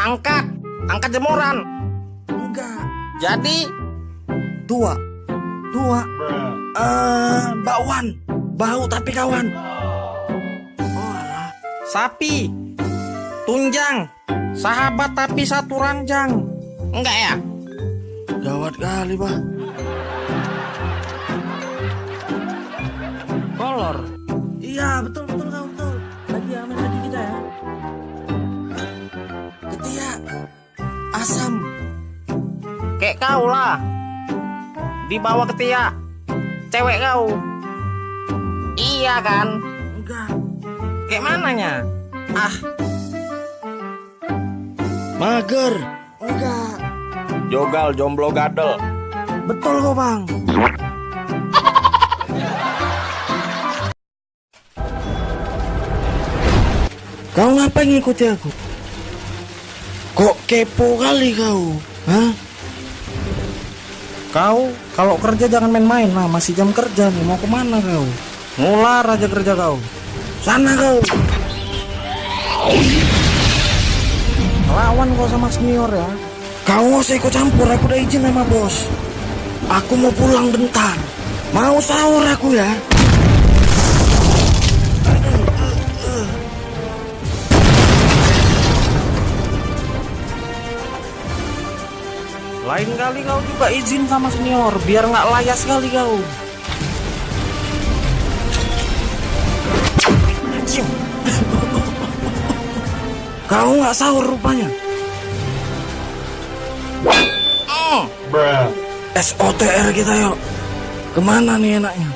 Angkat jemuran. Enggak. Jadi Dua. Bakwan. Bau tapi kawan. Oh alah. sapi, tunjang, sahabat tapi satu ranjang. Enggak ya? Gawat kali, Bang. Kolor. Iya, betul kau betul. Lagi amin lagi kita ya. Ketiak. Asam. Kayak kau lah. Dibawa ketiak. Cewek kau. Iya kan? Enggak. Kayak mananya? Mager. Enggak. Jogal, jomblo, gadel. Betul kok, Bang. Kau ngapain ngikuti aku? Kok kepo kali kau? Hah? Kau kalau kerja jangan main-main lah, masih jam kerja nih. Mau kemana kau? Ngular aja kerja kau. Sana kau. Lawan kau sama senior ya. Kau nggak usah ikut campur, aku udah izin sama bos. Aku mau pulang bentar. Mau sahur aku ya. Lain kali kau juga izin sama senior, biar nggak layas kali kau. Kau nggak sahur rupanya. SOTR kita yuk. Kemana nih enaknya?